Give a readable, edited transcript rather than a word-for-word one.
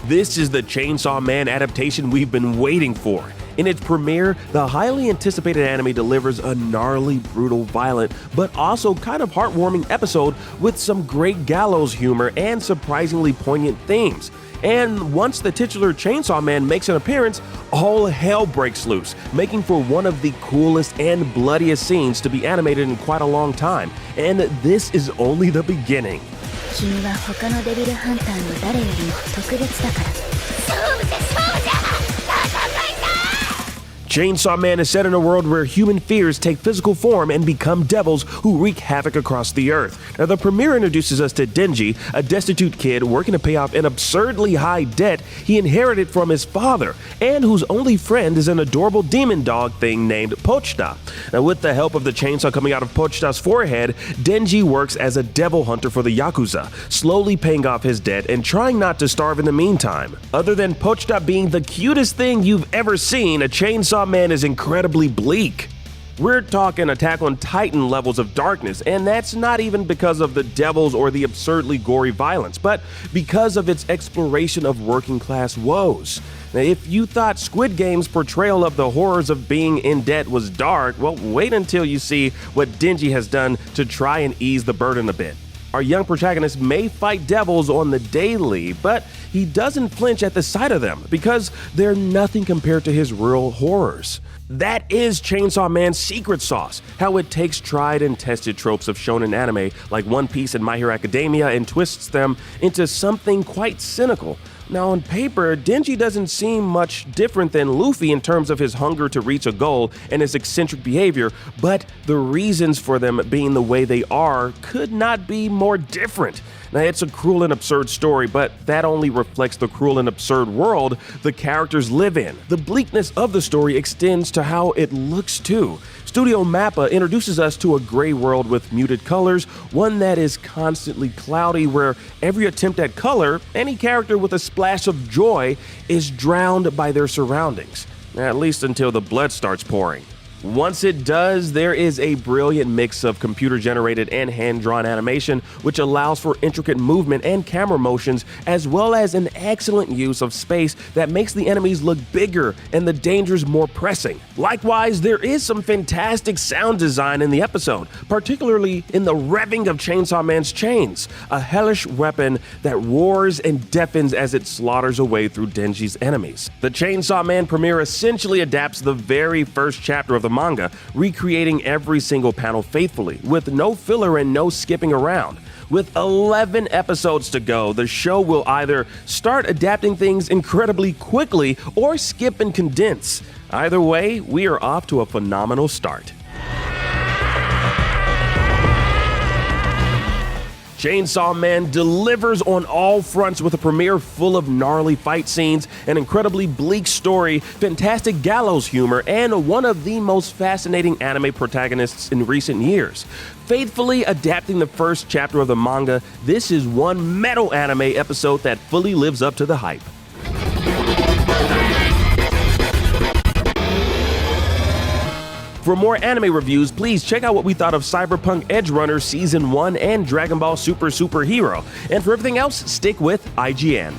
This is the Chainsaw Man adaptation we've been waiting for. In its premiere, the highly anticipated anime delivers a gnarly, brutal, violent, but also kind of heartwarming episode with some great gallows humor and surprisingly poignant themes. And once the titular Chainsaw Man makes an appearance, all hell breaks loose, making for one of the coolest and bloodiest scenes to be animated in quite a long time. And this is only the beginning. 君は他のデビルハンターの誰よりも特別だから。勝負じゃ勝負じゃ！戦いだ！ Chainsaw Man is set in a world where human fears take physical form and become devils who wreak havoc across the earth. Now, the premiere introduces us to Denji, a destitute kid working to pay off an absurdly high debt he inherited from his father, and whose only friend is an adorable demon dog thing named Pochta. Now, with the help of the chainsaw coming out of Pochta's forehead, Denji works as a devil hunter for the Yakuza, slowly paying off his debt and trying not to starve in the meantime. Other than Pochta being the cutest thing you've ever seen, a Chainsaw Man is incredibly bleak. We're talking Attack on Titan levels of darkness, and that's not even because of the devils or the absurdly gory violence, but because of its exploration of working class woes. Now, if you thought Squid Game's portrayal of the horrors of being in debt was dark, well, wait until you see what Denji has done to try and ease the burden a bit. Our young protagonist may fight devils on the daily, but he doesn't flinch at the sight of them because they're nothing compared to his real horrors. That is Chainsaw Man's secret sauce, how it takes tried and tested tropes of shonen anime like One Piece and My Hero Academia and twists them into something quite cynical. Now, on paper, Denji doesn't seem much different than Luffy in terms of his hunger to reach a goal and his eccentric behavior, but the reasons for them being the way they are could not be more different. Now, it's a cruel and absurd story, but that only reflects the cruel and absurd world the characters live in. The bleakness of the story extends to how it looks too. Studio Mappa introduces us to a gray world with muted colors, one that is constantly cloudy where every attempt at color, any character with a splash of joy, is drowned by their surroundings, at least until the blood starts pouring. Once it does, there is a brilliant mix of computer-generated and hand-drawn animation, which allows for intricate movement and camera motions, as well as an excellent use of space that makes the enemies look bigger and the dangers more pressing. Likewise, there is some fantastic sound design in the episode, particularly in the revving of Chainsaw Man's chains, a hellish weapon that roars and deafens as it slaughters away through Denji's enemies. The Chainsaw Man premiere essentially adapts the very first chapter of the manga, recreating every single panel faithfully, with no filler and no skipping around. With 11 episodes to go, the show will either start adapting things incredibly quickly or skip and condense. Either way, we are off to a phenomenal start. Chainsaw Man delivers on all fronts with a premiere full of gnarly fight scenes, an incredibly bleak story, fantastic gallows humor, and one of the most fascinating anime protagonists in recent years. Faithfully adapting the first chapter of the manga, this is one metal anime episode that fully lives up to the hype. For more anime reviews, please check out what we thought of Cyberpunk Edge Runner Season 1 and Dragon Ball Super Hero. And for everything else, stick with IGN.